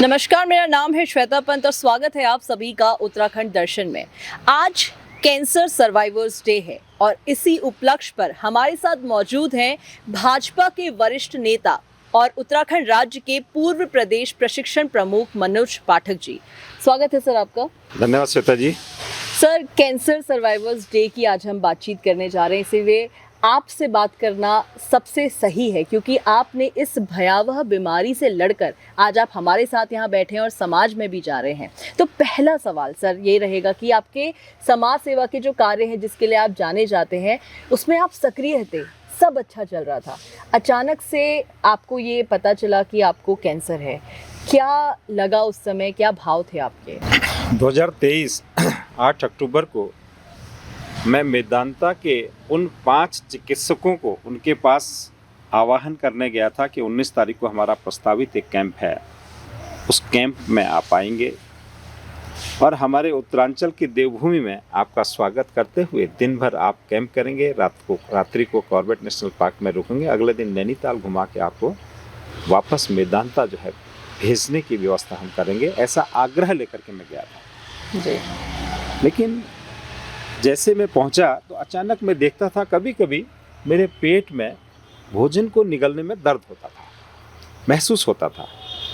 नमस्कार, मेरा नाम है श्वेता पंत और स्वागत है आप सभी का उत्तराखंड दर्शन में। आज कैंसर सर्वाइवर्स डे है और इसी उपलक्ष्य पर हमारे साथ मौजूद हैं भाजपा के वरिष्ठ नेता और उत्तराखंड राज्य के पूर्व प्रदेश प्रशिक्षण प्रमुख मनोज पाठक जी। स्वागत है सर आपका। धन्यवाद श्वेता जी। सर, कैंसर सर्वाइवर्स डे की आज हम बातचीत करने जा रहे हैं, इसीलिए आपसे बात करना सबसे सही है क्योंकि आपने इस भयावह बीमारी से लड़कर आज आप हमारे साथ यहाँ बैठे हैं और समाज में भी जा रहे हैं। तो पहला सवाल सर ये रहेगा कि आपके समाज सेवा के जो कार्य हैं जिसके लिए आप जाने जाते हैं उसमें आप सक्रिय थे, सब अच्छा चल रहा था, अचानक से आपको ये पता चला कि आपको कैंसर है। क्या लगा उस समय, क्या भाव थे आपके? 2023 8 अक्टूबर को मैं मेदांता के उन 5 चिकित्सकों को उनके पास आवाहन करने गया था कि 19 तारीख को हमारा प्रस्तावित एक कैंप है, उस कैंप में आप आएंगे और हमारे उत्तरांचल की देवभूमि में आपका स्वागत करते हुए दिन भर आप कैंप करेंगे, रात्रि को कॉर्बेट नेशनल पार्क में रुकेंगे, अगले दिन नैनीताल घुमा के आपको वापस मेदांता जो है भेजने की व्यवस्था हम करेंगे। ऐसा आग्रह लेकर के मैं गया था जी। लेकिन जैसे मैं पहुंचा तो अचानक मैं देखता था कभी कभी मेरे पेट में भोजन को निगलने में दर्द होता था, महसूस होता था,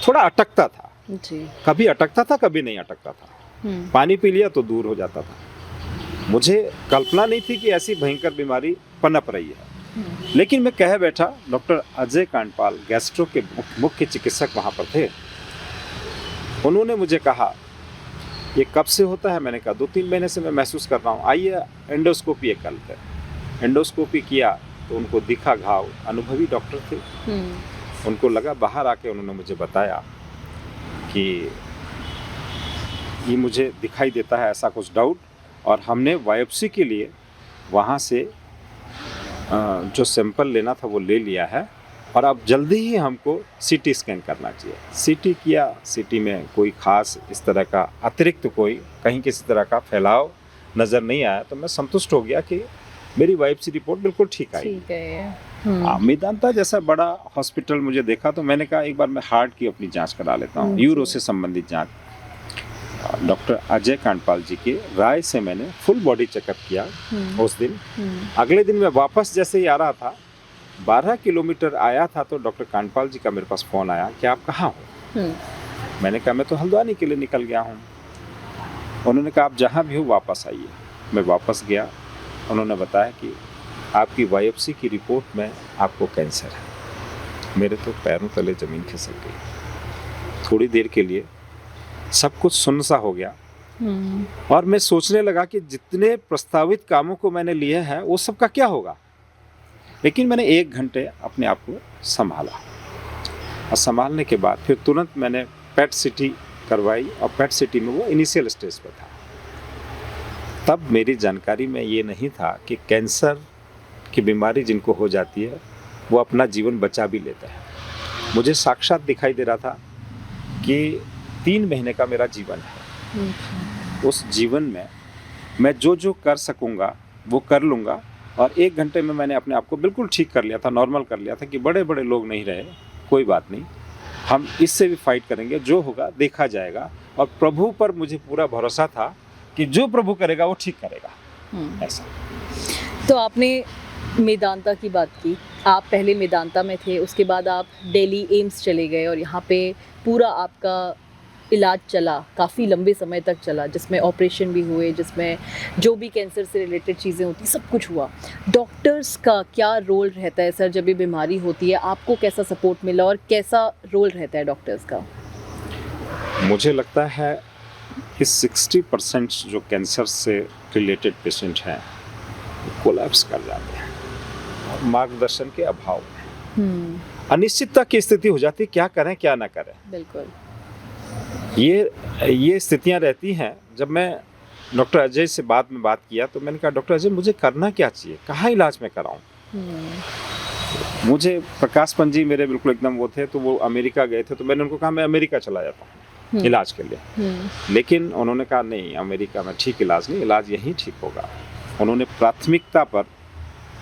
थोड़ा अटकता था जी। कभी अटकता था कभी नहीं अटकता था। पानी पी लिया तो दूर हो जाता था। मुझे कल्पना नहीं थी कि ऐसी भयंकर बीमारी पनप रही है। लेकिन मैं कह बैठा, डॉक्टर अजय कांडपाल गैस्ट्रो के मुख्य चिकित्सक वहाँ पर थे। उन्होंने मुझे कहा ये कब से होता है? मैंने कहा 2-3 महीने से मैं महसूस कर रहा हूँ, आइए एंडोस्कोपी एक करते हैं। एंडोस्कोपी किया तो उनको दिखा घाव, अनुभवी डॉक्टर थे। उनको लगा, बाहर आके उन्होंने मुझे बताया कि ये मुझे दिखाई देता है ऐसा कुछ डाउट, और हमने बायोप्सी के लिए वहाँ से जो सैंपल लेना था वो ले लिया है और अब जल्दी ही हमको सीटी स्कैन करना चाहिए। सीटी किया, सीटी में कोई खास इस तरह का अतिरिक्त कोई कहीं किसी तरह का फैलाव नज़र नहीं आया, तो मैं संतुष्ट हो गया कि मेरी बायोप्सी रिपोर्ट बिल्कुल ठीक आई। मेदांता जैसा बड़ा हॉस्पिटल मुझे देखा तो मैंने कहा एक बार मैं हार्ट की अपनी जांच करा लेता हूँ, यूरो से संबंधित जांच। डॉक्टर अजय कांडपाल जी की राय से मैंने फुल बॉडी चेकअप किया उस दिन। अगले दिन मैं वापस जैसे ही आ रहा था, 12 किलोमीटर आया था तो डॉक्टर कांडपाल जी का मेरे पास फ़ोन आया कि आप कहाँ हो? मैंने कहा मैं तो हल्द्वानी के लिए निकल गया हूँ। उन्होंने कहा आप जहाँ भी हो वापस आइए। मैं वापस गया, उन्होंने बताया कि आपकी बायोप्सी की रिपोर्ट में आपको कैंसर है। मेरे तो पैरों तले ज़मीन खिसक गई। थोड़ी देर के लिए सब कुछ सुन्न सा हो गया और मैं सोचने लगा कि जितने प्रस्तावित कामों को मैंने लिए हैं वो सब का क्या होगा। लेकिन मैंने 1 घंटे अपने आप को संभाला और संभालने के बाद फिर तुरंत मैंने पेट सिटी करवाई और पेट सिटी में वो इनिशियल स्टेज पर था। तब मेरी जानकारी में ये नहीं था कि कैंसर की बीमारी जिनको हो जाती है वो अपना जीवन बचा भी लेता है। मुझे साक्षात दिखाई दे रहा था कि 3 महीने का मेरा जीवन है। उस जीवन में मैं जो जो कर सकूँगा वो कर लूँगा और 1 घंटे में मैंने अपने आप को बिल्कुल ठीक कर लिया था, नॉर्मल कर लिया था कि बड़े बड़े लोग नहीं रहे, कोई बात नहीं, हम इससे भी फाइट करेंगे, जो होगा देखा जाएगा। और प्रभु पर मुझे पूरा भरोसा था कि जो प्रभु करेगा वो ठीक करेगा। ऐसा। तो आपने मेदांता की बात की, आप पहले मेदांता में थे, उसके बाद आप दिल्ली एम्स चले गए और यहाँ पे पूरा आपका इलाज चला, काफ़ी लंबे समय तक चला, जिसमें ऑपरेशन भी हुए, जिसमें जो भी कैंसर से रिलेटेड चीज़ें होती सब कुछ हुआ। डॉक्टर्स का क्या रोल रहता है सर जब ये बीमारी होती है? आपको कैसा सपोर्ट मिला और कैसा रोल रहता है डॉक्टर्स का? मुझे लगता है कि 60% जो कैंसर से रिलेटेड पेशेंट हैं कोलैप्स कर जाते हैं और मार्गदर्शन के अभाव में अनिश्चितता की स्थिति हो जाती है, क्या करें क्या ना करें। बिल्कुल। ये स्थितियां रहती हैं। जब मैं डॉक्टर अजय से बाद में बात किया तो मैंने कहा डॉक्टर अजय मुझे करना क्या चाहिए, कहाँ इलाज में कराऊं? मुझे प्रकाश पंजी मेरे बिल्कुल एकदम वो थे, तो वो अमेरिका गए थे, तो मैंने उनको कहा मैं अमेरिका चला जाता हूँ इलाज के लिए। लेकिन उन्होंने कहा नहीं, अमेरिका में ठीक इलाज नहीं, इलाज यहीं ठीक होगा। उन्होंने प्राथमिकता पर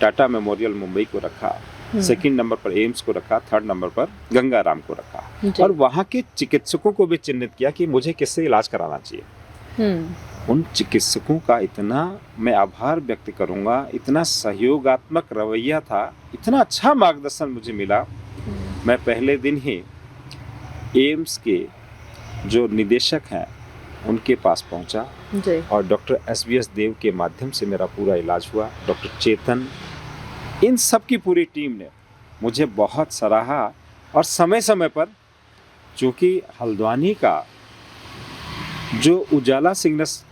टाटा मेमोरियल मुंबई को रखा सेकंड नंबर पर एम्स को रखा, थर्ड नंबर पर गंगाराम को रखा, और वहाँ के चिकित्सकों को भी चिन्हित किया कि मुझे किससे इलाज कराना चाहिए। उन चिकित्सकों का इतना मैं आभार व्यक्त करूंगा, इतना सहयोगात्मक रवैया था, इतना अच्छा मार्गदर्शन मुझे मिला। मैं पहले दिन ही एम्स के जो निदेशक हैं उनके पास पहुंचा और डॉक्टर एसवीएस देव के माध्यम से मेरा पूरा इलाज हुआ। डॉक्टर चेतन, इन सब की पूरी टीम ने मुझे बहुत सराहा, और समय समय पर, चूँकि हल्द्वानी का जो उजाला सिग्नस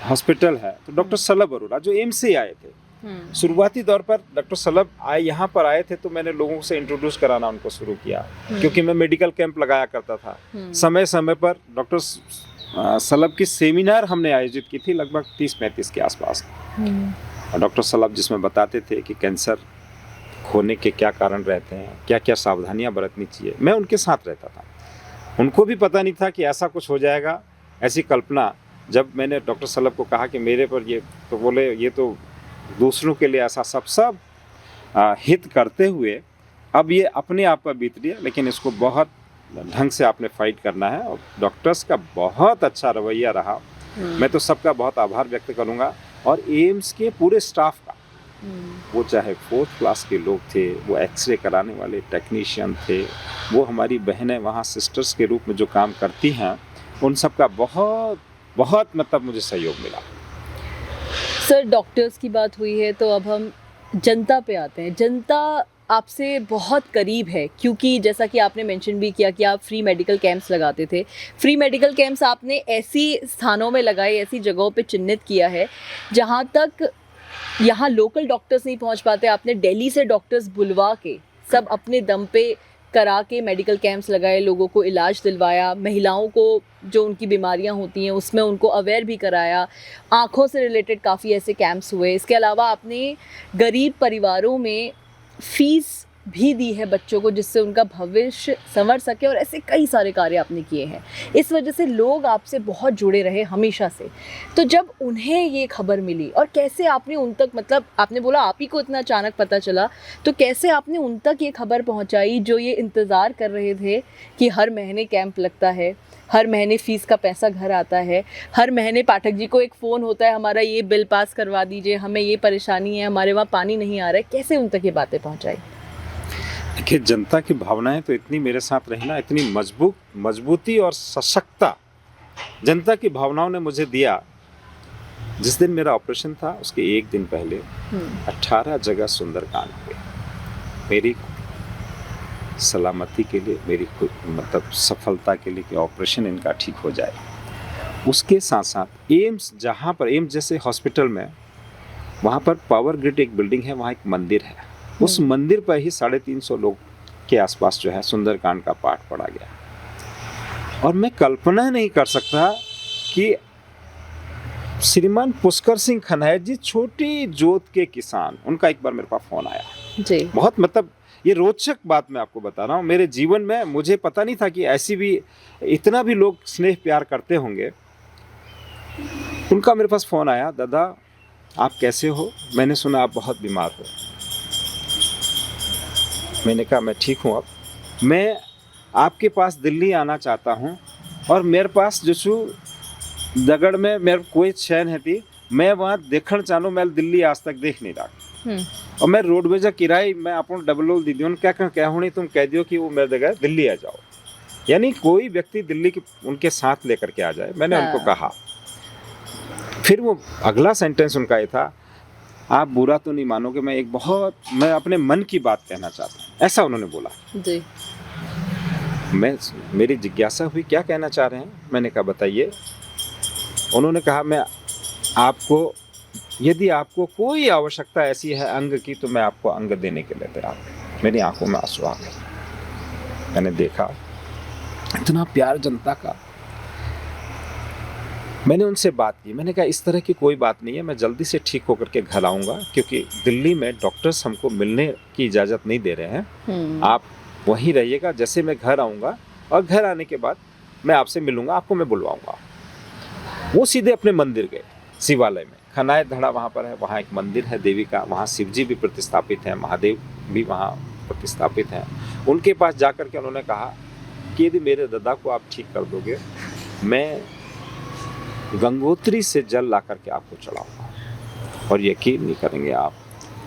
हॉस्पिटल है, तो डॉक्टर सलभ अरोड़ा जो एम्स से आए थे, शुरुआती दौर पर डॉक्टर सलभ यहाँ पर आए थे, तो मैंने लोगों से इंट्रोड्यूस कराना उनको शुरू किया, क्योंकि मैं मेडिकल कैंप लगाया करता था। समय समय पर डॉक्टर सलभ की सेमिनार हमने आयोजित की थी, लगभग 30-35 के आसपास। और डॉक्टर सलभ जिसमें बताते थे कि कैंसर होने के क्या कारण रहते हैं, क्या क्या सावधानियां बरतनी चाहिए, मैं उनके साथ रहता था। उनको भी पता नहीं था कि ऐसा कुछ हो जाएगा, ऐसी कल्पना। जब मैंने डॉक्टर सलभ को कहा कि मेरे पर ये, तो बोले ये तो दूसरों के लिए ऐसा सब हित करते हुए अब ये अपने आप पर बीत रही है, लेकिन इसको बहुत ढंग से आपने फाइट करना है। और डॉक्टर्स का बहुत अच्छा रवैया रहा। मैं तो सबका बहुत आभार व्यक्त करूंगा, और एम्स के पूरे स्टाफ का, वो चाहे 4th क्लास के लोग थे, वो एक्सरे कराने वाले टेक्नीशियन थे, वो हमारी बहनें वहाँ सिस्टर्स के रूप में जो काम करती हैं, उन सब का बहुत बहुत मतलब मुझे सहयोग मिला। सर, डॉक्टर्स की बात हुई है तो अब हम जनता पे आते हैं। जनता आपसे बहुत करीब है, क्योंकि जैसा कि आपने मेंशन भी किया कि आप फ्री मेडिकल कैंप्स लगाते थे। फ्री मेडिकल कैंप्स आपने ऐसी स्थानों में लगाए, ऐसी जगहों पे चिन्हित किया है जहाँ तक यहाँ लोकल डॉक्टर्स नहीं पहुँच पाते। आपने दिल्ली से डॉक्टर्स बुलवा के, सब अपने दम पे करा के मेडिकल कैंप्स लगाए, लोगों को इलाज दिलवाया, महिलाओं को जो उनकी बीमारियां होती हैं उसमें उनको अवेयर भी कराया। आँखों से रिलेटेड काफ़ी ऐसे कैंप्स हुए। इसके अलावा आपने गरीब परिवारों में फ़ीस भी दी है बच्चों को, जिससे उनका भविष्य संवर सके, और ऐसे कई सारे कार्य आपने किए हैं। इस वजह से लोग आपसे बहुत जुड़े रहे हमेशा से। तो जब उन्हें ये खबर मिली, और कैसे आपने उन तक, मतलब आपने बोला आप ही को इतना अचानक पता चला, तो कैसे आपने उन तक ये खबर पहुंचाई जो ये इंतज़ार कर रहे थे कि हर महीने कैंप लगता है, हर महीने फ़ीस का पैसा घर आता है, हर महीने पाठक जी को एक फ़ोन होता है, हमारा ये बिल पास करवा दीजिए, हमें ये परेशानी है, हमारे वहाँ पानी नहीं आ रहा है। कैसे उन तक ये बातें पहुँचाई? देखिए, जनता की भावनाएं तो इतनी मेरे साथ रही ना, इतनी मजबूती और सशक्ता जनता की भावनाओं ने मुझे दिया। जिस दिन मेरा ऑपरेशन था उसके एक दिन पहले 18 जगह सुंदरकांड हुए, मेरी सलामती के लिए, मेरी मतलब सफलता के लिए कि ऑपरेशन इनका ठीक हो जाए। उसके साथ साथ एम्स, जहाँ पर एम्स जैसे हॉस्पिटल में, वहाँ पर पावर ग्रिड एक बिल्डिंग है, वहाँ एक मंदिर है, उस मंदिर पर ही 350 लोग के आसपास जो है सुंदरकांड का पाठ पढ़ा गया। और मैं कल्पना नहीं कर सकता कि श्रीमान पुष्कर सिंह खनायत जी, छोटी जोत के किसान, उनका एक बार मेरे पास फोन आया जी। बहुत, मतलब ये रोचक बात मैं आपको बता रहा हूँ, मेरे जीवन में मुझे पता नहीं था कि ऐसी भी, इतना भी लोग स्नेह प्यार करते होंगे। उनका मेरे पास फोन आया, दादा आप कैसे हो, मैंने सुना आप बहुत बीमार हो। मैंने कहा मैं ठीक हूँ, अब मैं आपके पास दिल्ली आना चाहता हूँ, और मेरे पास जो दगड़ में मेरे कोई शय नहीं थी, मैं वहाँ देखना चाहूँ, मैं दिल्ली आज तक देख नहीं रहा। और मैं रोडवेज किराए मैं अपन डबल दी दी, क्या होनी, तुम कह दियो कि वो मेरे जगह दिल्ली आ जाओ, यानी कोई व्यक्ति दिल्ली की उनके साथ लेकर के आ जाए। मैंने उनको कहा, फिर वो अगला सेंटेंस उनका ये था, आप बुरा तो नहीं मानोगे, मैं अपने मन की बात कहना चाहता हूँ, ऐसा उन्होंने बोला जी। मेरी जिज्ञासा हुई क्या कहना चाह रहे हैं। मैंने कहा बताइए। उन्होंने कहा, मैं आपको, यदि आपको कोई आवश्यकता ऐसी है अंग की, तो मैं आपको अंग देने के लिए तैयार हूँ। मेरी आंखों में आंसू आ गए। मैंने देखा इतना प्यार जनता का। मैंने उनसे बात की, मैंने कहा इस तरह की कोई बात नहीं है, मैं जल्दी से ठीक होकर के घर आऊँगा, क्योंकि दिल्ली में डॉक्टर्स हमको मिलने की इजाज़त नहीं दे रहे हैं, आप वहीं रहिएगा। जैसे मैं घर आऊँगा, और घर आने के बाद मैं आपसे मिलूँगा, आपको मैं बुलवाऊँगा। वो सीधे अपने मंदिर गए, शिवालय में, खनायत धड़ा वहाँ पर है, वहाँ एक मंदिर है देवी का, वहाँ शिव जी भी प्रतिस्थापित हैं, महादेव भी वहाँ प्रतिस्थापित हैं, उनके पास जाकर के उन्होंने कहा कि यदि मेरे दादा को आप ठीक कर दोगे, मैं गंगोत्री से जल ला करके आपको चढ़ाऊंगा। और यकीन नहीं करेंगे आप,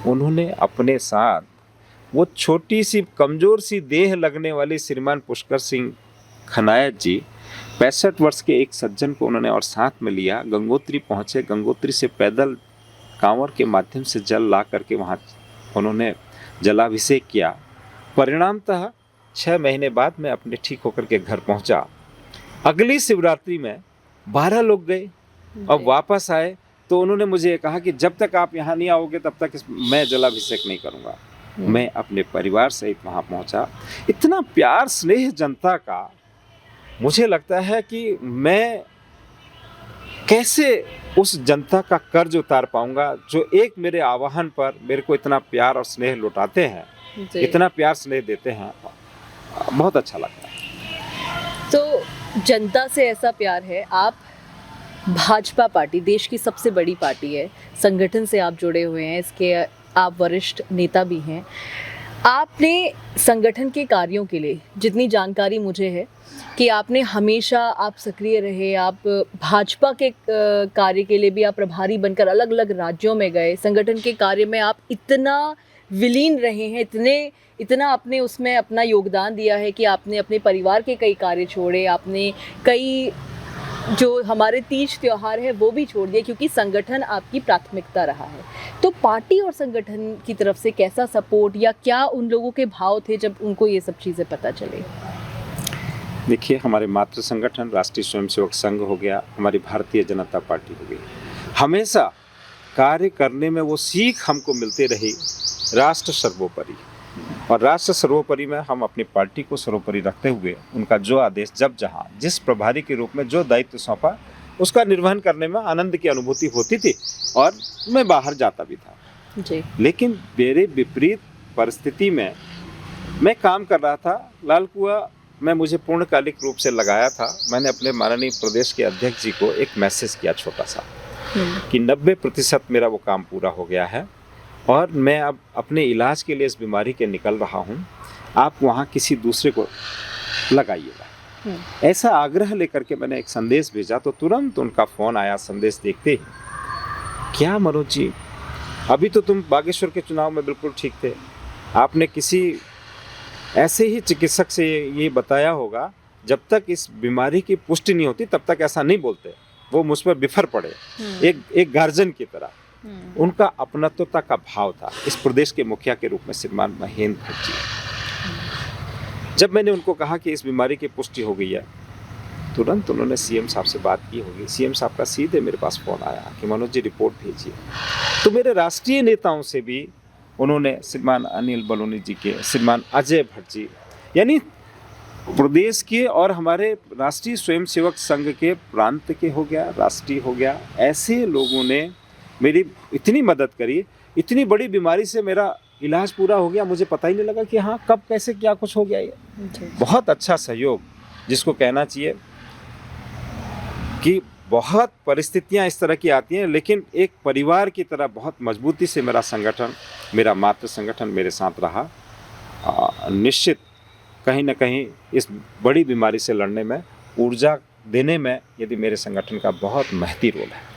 उन्होंने अपने साथ वो छोटी सी कमजोर सी देह लगने वाली श्रीमान पुष्कर सिंह खनायत जी, 65 वर्ष के एक सज्जन को उन्होंने और साथ में लिया, गंगोत्री पहुँचे। गंगोत्री से पैदल कांवर के माध्यम से जल ला करके वहाँ उन्होंने जलाभिषेक किया। परिणामतः 6 महीने बाद मैं अपने ठीक होकर के घर पहुँचा। अगली शिवरात्रि में 12 लोग गए और वापस आए तो उन्होंने मुझे कहा कि जब तक आप यहाँ नहीं आओगे तब तक मैं जलाभिषेक नहीं करूँगा। मैं अपने परिवार सहित वहाँ पहुँचा। इतना प्यार स्नेह जनता का, मुझे लगता है कि मैं कैसे उस जनता का कर्ज उतार पाऊंगा जो एक मेरे आह्वान पर मेरे को इतना प्यार और स्नेह लौटाते हैं, इतना प्यार स्नेह देते हैं। बहुत अच्छा लगता है। तो जनता से ऐसा प्यार है। आप भाजपा पार्टी देश की सबसे बड़ी पार्टी है, संगठन से आप जुड़े हुए हैं, इसके आप वरिष्ठ नेता भी हैं। आपने संगठन के कार्यों के लिए जितनी जानकारी मुझे है कि आपने हमेशा आप सक्रिय रहे, आप भाजपा के कार्य के लिए भी आप प्रभारी बनकर अलग अलग राज्यों में गए, संगठन के कार्य में आप इतना विलीन रहे हैं, इतना आपने उसमें अपना योगदान दिया है कि आपने अपने परिवार के कई कार्य छोड़े, आपने कई जो हमारे तीज त्यौहार है वो भी छोड़ दिए क्योंकि संगठन आपकी प्राथमिकता रहा है। तो पार्टी और संगठन की तरफ से कैसा सपोर्ट या क्या उन लोगों के भाव थे जब उनको ये सब चीज़ें पता चले? देखिए, हमारे मातृ संगठन राष्ट्रीय स्वयंसेवक संघ हो गया, हमारी भारतीय जनता पार्टी हो गई, हमेशा कार्य करने में वो सीख हमको मिलती रही, राष्ट्र सर्वोपरि। और राष्ट्र सर्वोपरि में हम अपनी पार्टी को सर्वोपरि रखते हुए उनका जो आदेश जब जहाँ जिस प्रभारी के रूप में जो दायित्व सौंपा उसका निर्वहन करने में आनंद की अनुभूति होती थी और मैं बाहर जाता भी था जी। लेकिन मेरे विपरीत परिस्थिति में मैं काम कर रहा था। लाल कुआं में मुझे पूर्णकालिक रूप से लगाया था। मैंने अपने माननीय प्रदेश के अध्यक्ष जी को एक मैसेज किया छोटा सा कि 90% मेरा वो काम पूरा हो गया है और मैं अब अपने इलाज के लिए इस बीमारी के निकल रहा हूँ, आप वहाँ किसी दूसरे को लगाइएगा। ऐसा आग्रह लेकर के मैंने एक संदेश भेजा तो तुरंत उनका फ़ोन आया। संदेश देखते ही, क्या मनोज जी, अभी तो तुम बागेश्वर के चुनाव में बिल्कुल ठीक थे, आपने किसी ऐसे ही चिकित्सक से ये बताया होगा जब तक इस बीमारी की पुष्टि नहीं होती तब तक ऐसा नहीं बोलते। वो मुझ पर बिफर पड़े एक गार्जियन की तरह। उनका अपनत्वता का भाव था इस प्रदेश के मुखिया के रूप में श्रीमान महेंद्र भट्ट जी। जब मैंने उनको कहा कि इस बीमारी की पुष्टि हो गई है, तुरंत उन्होंने सीएम साहब से बात की होगी। सीएम साहब का सीधे मेरे पास फ़ोन आया कि मनोज जी रिपोर्ट भेजिए। तो मेरे राष्ट्रीय नेताओं से भी उन्होंने श्रीमान अनिल बलूनी जी के, श्रीमान अजय भट्ट जी, यानी प्रदेश के और हमारे राष्ट्रीय स्वयंसेवक संघ के प्रांत के हो गया, राष्ट्रीय हो गया, ऐसे लोगों ने मेरी इतनी मदद करी। इतनी बड़ी बीमारी से मेरा इलाज पूरा हो गया, मुझे पता ही नहीं लगा कि हाँ कब कैसे क्या कुछ हो गया। ये बहुत अच्छा सहयोग, जिसको कहना चाहिए कि बहुत परिस्थितियां इस तरह की आती हैं लेकिन एक परिवार की तरह बहुत मजबूती से मेरा संगठन, मेरा मातृ संगठन मेरे साथ रहा। निश्चित कहीं ना कहीं इस बड़ी बीमारी से लड़ने में, ऊर्जा देने में यदि मेरे संगठन का बहुत महती रोल है।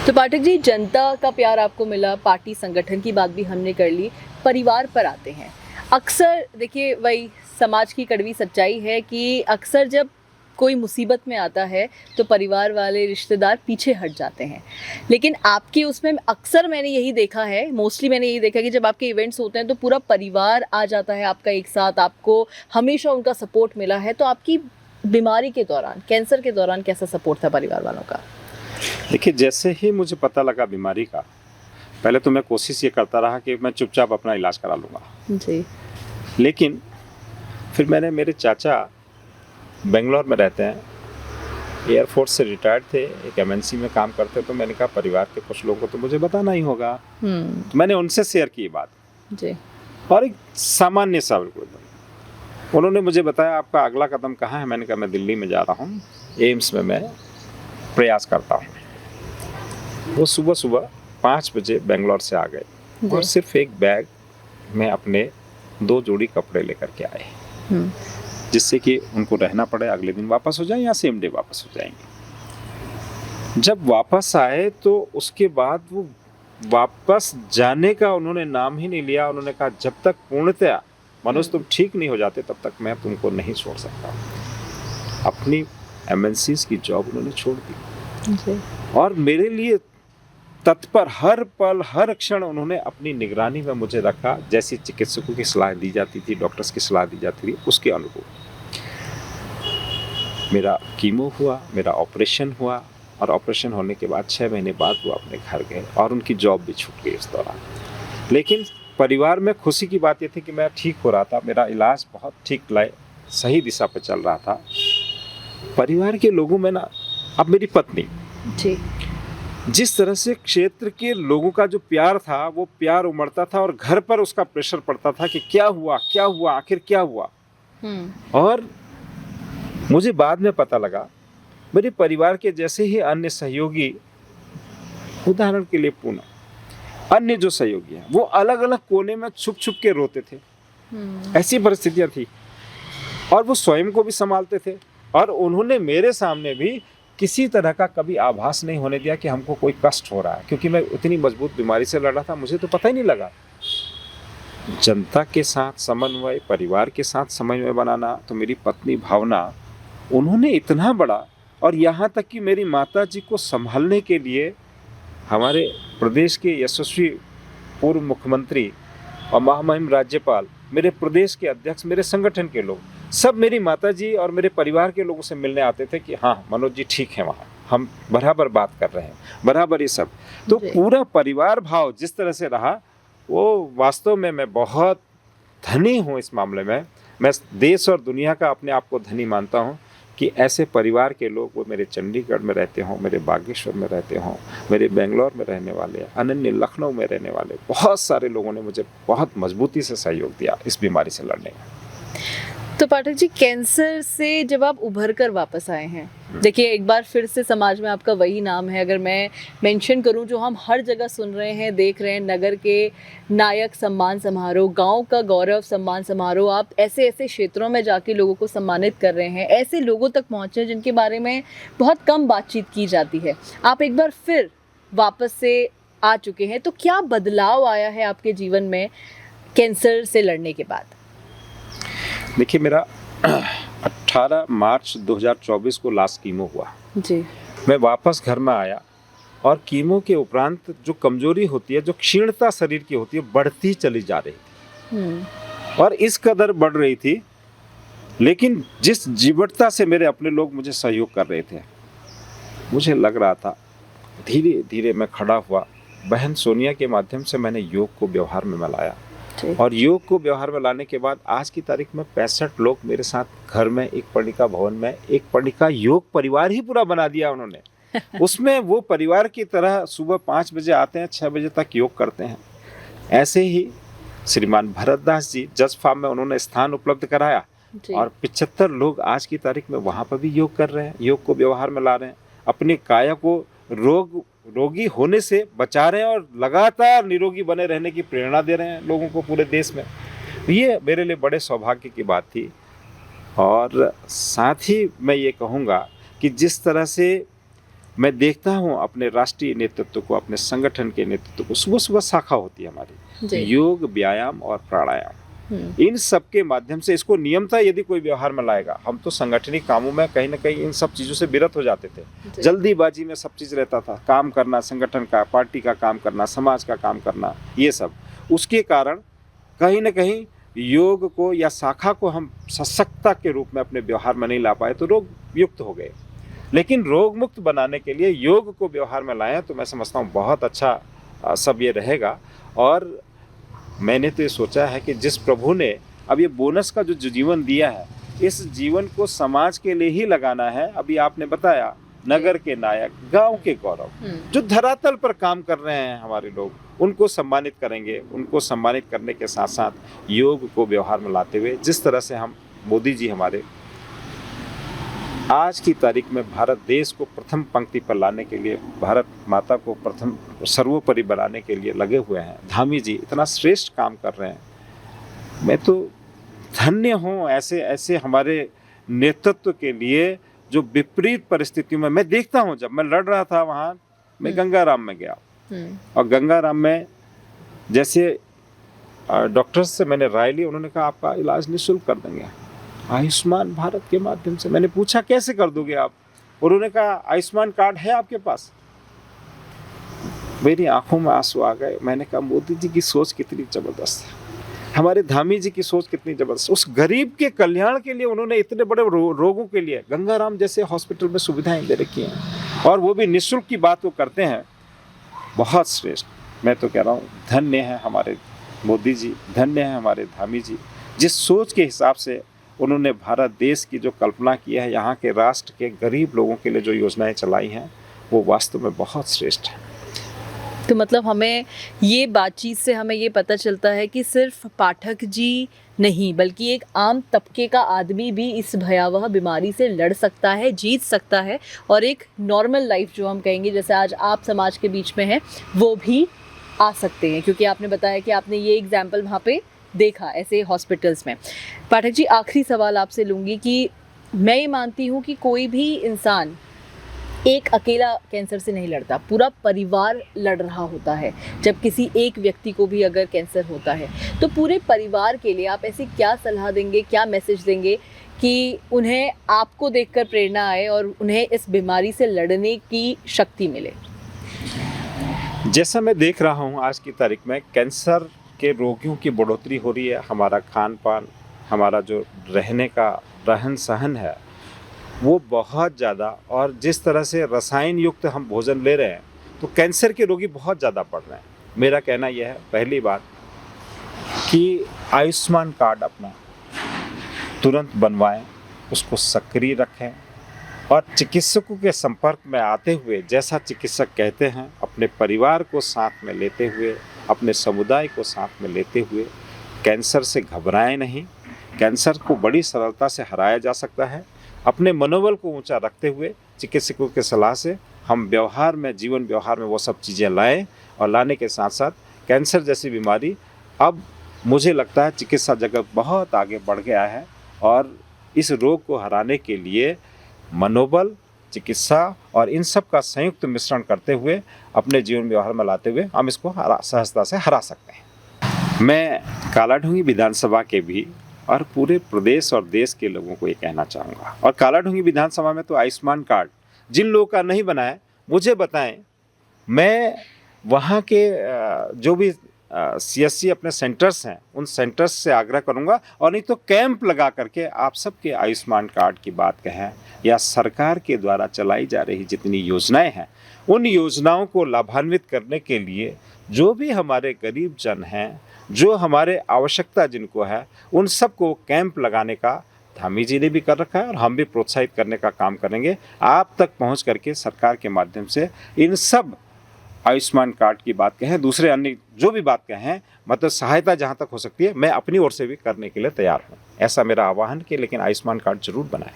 तो पाठक जी, जनता का प्यार आपको मिला, पार्टी संगठन की बात भी हमने कर ली, परिवार पर आते हैं। अक्सर देखिए, वही समाज की कड़वी सच्चाई है कि अक्सर जब कोई मुसीबत में आता है तो परिवार वाले, रिश्तेदार पीछे हट जाते हैं। लेकिन आपकी उसमें अक्सर मैंने यही देखा है, मोस्टली मैंने यही देखा कि जब आपके इवेंट्स होते हैं तो पूरा परिवार आ जाता है आपका एक साथ, आपको हमेशा उनका सपोर्ट मिला है। तो आपकी बीमारी के दौरान, कैंसर के दौरान कैसा सपोर्ट था परिवार वालों का? देखिए, जैसे ही मुझे पता लगा बीमारी का, पहले तो मैं कोशिश ये करता रहा कि मैं चुपचाप अपना इलाज करा लूँगा जी। लेकिन फिर मैंने, मेरे चाचा बेंगलोर में रहते हैं, एयरफोर्स से रिटायर्ड थे, एक एमएनसी में काम करते, तो मैंने कहा परिवार के कुछ लोगों को तो मुझे बताना ही होगा। तो मैंने उनसे शेयर की बात जी। और एक सामान्य सा बिल्कुल, उन्होंने मुझे बताया आपका अगला कदम कहाँ है। मैंने कहा मैं दिल्ली में जा रहा हूँ, एम्स में मैं प्रयास करता हूँ। वो सुबह 5 बजे बेंगलोर से आ गए और सिर्फ एक बैग में अपने 2 जोड़ी कपड़े लेकर के आए, हम्म, जिससे कि उनको रहना पड़े, अगले दिन वापस हो जाए या सेम डे वापस हो जाएंगे। जब वापस आए तो उसके बाद वो वापस जाने का उन्होंने नाम ही नहीं लिया। उन्होंने कहा जब तक पूर्णतया मनोज तुम ठीक नहीं हो जाते तब तक मैं तुमको नहीं छोड़ सकता। अपनी एमएनसीज की जॉब उन्होंने छोड़ दी जी, और मेरे लिए तत्पर हर पल हर क्षण उन्होंने अपनी निगरानी में मुझे रखा। जैसी चिकित्सकों की सलाह दी जाती थी, डॉक्टर्स की सलाह दी जाती थी, उसके अनुरूप मेरा कीमो हुआ, मेरा ऑपरेशन हुआ और ऑपरेशन होने के बाद 6 महीने बाद वो अपने घर गए और उनकी जॉब भी छूट गई उस दौरान। लेकिन परिवार में खुशी की बात ये थी कि मैं ठीक हो रहा था, मेरा इलाज बहुत ठीक सही दिशा पर चल रहा था। परिवार के लोगों में ना, अब मेरी पत्नी, जी, जिस तरह से क्षेत्र के लोगों का जो प्यार था वो प्यार उमड़ता था और घर पर उसका प्रेशर पड़ता था कि क्या हुआ आखिर क्या हुआ। और मुझे बाद में पता लगा मेरे परिवार के जैसे ही अन्य सहयोगी, उदाहरण के लिए पूना, अन्य जो सहयोगी हैं वो अलग अलग कोने में छुप छुप के रोते थे। ऐसी परिस्थितियां थी और वो स्वयं को भी संभालते थे और उन्होंने मेरे सामने भी किसी तरह का कभी आभास नहीं होने दिया कि हमको कोई कष्ट हो रहा है, क्योंकि मैं इतनी मजबूत बीमारी से लड़ रहा था, मुझे तो पता ही नहीं लगा। जनता के साथ समन्वय, परिवार के साथ समन्वय बनाना, तो मेरी पत्नी भावना, उन्होंने इतना बड़ा, और यहाँ तक कि मेरी माता जी को संभालने के लिए हमारे प्रदेश के यशस्वी पूर्व मुख्यमंत्री और महामहिम राज्यपाल, मेरे प्रदेश के अध्यक्ष, मेरे संगठन के लोग, सब मेरी माताजी और मेरे परिवार के लोगों से मिलने आते थे कि हाँ मनोज जी ठीक है, वहाँ हम बराबर बात कर रहे हैं, बराबर ये सब। तो पूरा परिवार भाव जिस तरह से रहा, वो वास्तव में मैं बहुत धनी हूँ इस मामले में। मैं देश और दुनिया का अपने आप को धनी मानता हूँ कि ऐसे परिवार के लोग, वो मेरे चंडीगढ़ में रहते हों, मेरे बागेश्वर में रहते हों, मेरे बेंगलोर में रहने वाले, अनन्य लखनऊ में रहने वाले, बहुत सारे लोगों ने मुझे बहुत मजबूती से सहयोग दिया इस बीमारी से लड़ने में। तो पाठक जी, कैंसर से जब आप उभर कर वापस आए हैं, देखिए एक बार फिर से समाज में आपका वही नाम है, अगर मैं मेंशन करूं जो हम हर जगह सुन रहे हैं, देख रहे हैं, नगर के नायक सम्मान समारोह, गांव का गौरव सम्मान समारोह, आप ऐसे ऐसे क्षेत्रों में जाके लोगों को सम्मानित कर रहे हैं, ऐसे लोगों तक पहुंचे जिनके बारे में बहुत कम बातचीत की जाती है। आप एक बार फिर वापस से आ चुके हैं, तो क्या बदलाव आया है आपके जीवन में कैंसर से लड़ने के बाद? देखिए, मेरा 18 मार्च 2024 को लास्ट कीमो हुआ जी। मैं वापस घर में आया और कीमो के उपरांत जो कमजोरी होती है, जो क्षीणता शरीर की होती है, बढ़ती चली जा रही थी और इस कदर बढ़ रही थी। लेकिन जिस जीवटता से मेरे अपने लोग मुझे सहयोग कर रहे थे, मुझे लग रहा था धीरे धीरे मैं खड़ा हुआ। बहन सोनिया के माध्यम से मैंने योग को व्यवहार में लाया और योग को व्यवहार में लाने के बाद आज की तारीख में 65 लोग मेरे साथ घर में, एक पर्णिका भवन में, एक पर्णिका योग परिवार ही पूरा बना दिया उन्होंने। उसमें वो परिवार की तरह सुबह 5 बजे आते हैं, 6 बजे तक योग करते हैं। ऐसे ही श्रीमान भरत दास जी जज फार्म में उन्होंने स्थान उपलब्ध कराया और 75 लोग आज की तारीख में वहाँ पर भी योग कर रहे हैं, योग को व्यवहार में ला रहे हैं, अपनी काया को रोगी होने से बचा रहे हैं और लगातार निरोगी बने रहने की प्रेरणा दे रहे हैं लोगों को पूरे देश में। ये मेरे लिए बड़े सौभाग्य की बात थी। और साथ ही मैं ये कहूँगा कि जिस तरह से मैं देखता हूँ अपने राष्ट्रीय नेतृत्व को, अपने संगठन के नेतृत्व को, सुबह सुबह शाखा होती है हमारी, योग, व्यायाम और प्राणायाम, इन सब के माध्यम से इसको नियमता यदि कोई व्यवहार में लाएगा। हम तो संगठनिक कामों में कहीं ना कहीं इन सब चीज़ों से विरत हो जाते थे, जल्दीबाजी में सब चीज़ रहता था, काम करना, संगठन का, पार्टी का काम करना, समाज का काम करना, ये सब। उसके कारण कहीं ना कहीं योग को या शाखा को हम सशक्तता के रूप में अपने व्यवहार में नहीं ला पाए, तो रोग युक्त हो गए। लेकिन रोग मुक्त बनाने के लिए योग को व्यवहार में लाएं तो मैं समझता हूँ बहुत अच्छा सब ये रहेगा। और मैंने तो ये सोचा है कि जिस प्रभु ने अब ये बोनस का जो जीवन दिया है, इस जीवन को समाज के लिए ही लगाना है। अभी आपने बताया नगर के नायक, गांव के गौरव, जो धरातल पर काम कर रहे हैं हमारे लोग, उनको सम्मानित करेंगे। उनको सम्मानित करने के साथ साथ योग को व्यवहार में लाते हुए, जिस तरह से हम मोदी जी हमारे आज की तारीख में भारत देश को प्रथम पंक्ति पर लाने के लिए, भारत माता को प्रथम सर्वोपरि बनाने के लिए लगे हुए हैं, धामी जी इतना श्रेष्ठ काम कर रहे हैं। मैं तो धन्य हूँ ऐसे ऐसे हमारे नेतृत्व के लिए, जो विपरीत परिस्थितियों में मैं देखता हूँ। जब मैं लड़ रहा था वहाँ, मैं गंगाराम में गया, और गंगाराम में जैसे डॉक्टर्स से मैंने राय ली, उन्होंने कहा आपका इलाज निःशुल्क कर देंगे आयुष्मान भारत के माध्यम से। मैंने पूछा कैसे कर दोगे आप? उन्होंने कहा आयुष्मान कार्ड है आपके पास? मेरी आंखों में आंसू आ गए। मैंने कहा मोदी जी की सोच कितनी जबरदस्त है, हमारे धामी जी की सोच कितनी जबरदस्त। उस गरीब के कल्याण के लिए उन्होंने इतने बड़े रोगों के लिए गंगाराम जैसे हॉस्पिटल में सुविधाएं दे रखी हैं, और वो भी निःशुल्क की बात वो करते हैं। बहुत श्रेष्ठ। मैं तो कह रहा हूँ धन्य है हमारे मोदी जी, धन्य है हमारे धामी जी, जिस सोच के हिसाब से उन्होंने भारत देश की जो कल्पना की है, यहाँ के राष्ट्र के गरीब लोगों के लिए जो योजनाएं चलाई हैं, वो वास्तव में बहुत श्रेष्ठ है। तो मतलब हमें ये बातचीत से हमें ये पता चलता है कि सिर्फ पाठक जी नहीं, बल्कि एक आम तबके का आदमी भी इस भयावह बीमारी से लड़ सकता है, जीत सकता है, और एक नॉर्मल लाइफ जो हम कहेंगे जैसे आज आप समाज के बीच में हैं, वो भी आ सकते हैं। क्योंकि आपने बताया कि आपने ये एग्जाम्पल वहाँ पे देखा ऐसे हॉस्पिटल्स में। पाठक जी, आखिरी सवाल आपसे लूँगी कि मैं ये मानती हूँ कि कोई भी इंसान एक अकेला कैंसर से नहीं लड़ता, पूरा परिवार लड़ रहा होता है। जब किसी एक व्यक्ति को भी अगर कैंसर होता है, तो पूरे परिवार के लिए आप ऐसी क्या सलाह देंगे, क्या मैसेज देंगे कि उन्हें आपको देखकर प्रेरणा आए और उन्हें इस बीमारी से लड़ने की शक्ति मिले? जैसा मैं देख रहा हूँ आज की तारीख में, कैंसर के रोगियों की बढ़ोतरी हो रही है। हमारा खान पान, हमारा जो रहने का रहन सहन है, वो बहुत ज़्यादा, और जिस तरह से रसायन युक्त हम भोजन ले रहे हैं, तो कैंसर के रोगी बहुत ज़्यादा बढ़ रहे हैं। मेरा कहना यह है, पहली बात कि आयुष्मान कार्ड अपना तुरंत बनवाएं, उसको सक्रिय रखें, और चिकित्सकों के संपर्क में आते हुए, जैसा चिकित्सक कहते हैं, अपने परिवार को साथ में लेते हुए, अपने समुदाय को साथ में लेते हुए, कैंसर से घबराएं नहीं। कैंसर को बड़ी सरलता से हराया जा सकता है। अपने मनोबल को ऊंचा रखते हुए चिकित्सकों के सलाह से हम व्यवहार में, जीवन व्यवहार में वो सब चीज़ें लाएं, और लाने के साथ साथ कैंसर जैसी बीमारी, अब मुझे लगता है चिकित्सा जगत बहुत आगे बढ़ गया है, और इस रोग को हराने के लिए मनोबल, चिकित्सा और इन सब का संयुक्त मिश्रण करते हुए, अपने जीवन व्यवहार में लाते हुए हम इसको सहजता से हरा सकते हैं। मैं कालाढूंगी विधानसभा के भी और पूरे प्रदेश और देश के लोगों को ये कहना चाहूँगा, और कालाढूंगी विधानसभा में तो आयुष्मान कार्ड जिन लोगों का नहीं बना है, मुझे बताएं। मैं वहाँ के जो भी CSC अपने सेंटर्स हैं, उन सेंटर्स से आग्रह करूँगा, और नहीं तो कैंप लगा करके आप सबके आयुष्मान कार्ड की बात कहें, या सरकार के द्वारा चलाई जा रही जितनी योजनाएं हैं, उन योजनाओं को लाभान्वित करने के लिए जो भी हमारे गरीब जन हैं, जो हमारे आवश्यकता जिनको है, उन सबको कैंप लगाने का धामी जी ने भी कर रखा है, और हम भी प्रोत्साहित करने का काम करेंगे। आप तक पहुंच करके सरकार के माध्यम से इन सब आयुष्मान कार्ड की बात कहें, दूसरे अन्य जो भी बात कहें, मतलब सहायता जहां तक हो सकती है, मैं अपनी ओर से भी करने के लिए तैयार हूं। ऐसा मेरा आह्वान कि लेकिन आयुष्मान कार्ड जरूर बनाएं।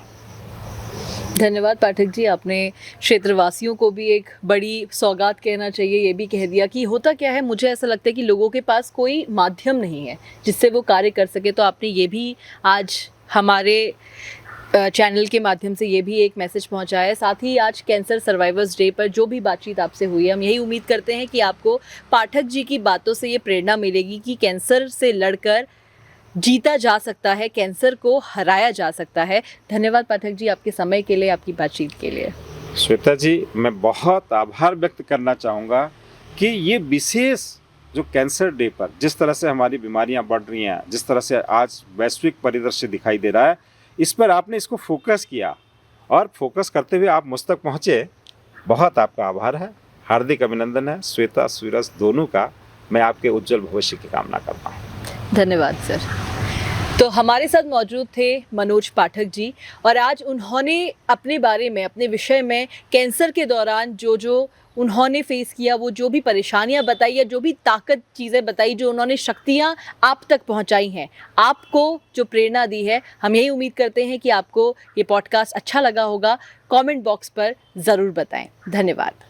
धन्यवाद पाठक जी, आपने क्षेत्रवासियों को भी एक बड़ी सौगात कहना चाहिए, ये भी कह दिया कि होता क्या है, मुझे ऐसा लगता है कि लोगों के पास कोई माध्यम नहीं है जिससे वो कार्य कर सके। तो आपने ये भी आज हमारे चैनल के माध्यम से ये भी एक मैसेज पहुंचाया है। साथ ही आज कैंसर सर्वाइवर्स डे पर जो भी बातचीत आपसे हुई है, हम यही उम्मीद करते हैं कि आपको पाठक जी की बातों से ये प्रेरणा मिलेगी कि कैंसर से लड़कर जीता जा सकता है, कैंसर को हराया जा सकता है। धन्यवाद पाठक जी, आपके समय के लिए, आपकी बातचीत के लिए। श्वेता जी, मैं बहुत आभार व्यक्त करना चाहूँगा कि ये विशेष जो कैंसर डे पर जिस तरह से हमारी बीमारियां बढ़ रही हैं, जिस तरह से आज वैश्विक परिदृश्य दिखाई दे रहा है, इस पर आपने इसको फोकस किया, और फोकस करते हुए आप मुझ तक पहुँचे। बहुत आपका आभार है, हार्दिक अभिनंदन है। श्वेता, सूरज दोनों का मैं आपके उज्जवल भविष्य की कामना करता हूँ। धन्यवाद सर। तो हमारे साथ मौजूद थे मनोज पाठक जी, और आज उन्होंने अपने बारे में, अपने विषय में कैंसर के दौरान जो उन्होंने फेस किया, वो जो भी परेशानियां बताई या जो भी ताकत चीज़ें बताई, जो उन्होंने शक्तियां आप तक पहुंचाई हैं, आपको जो प्रेरणा दी है, हम यही उम्मीद करते हैं कि आपको ये पॉडकास्ट अच्छा लगा होगा। कमेंट बॉक्स पर ज़रूर बताएं। धन्यवाद।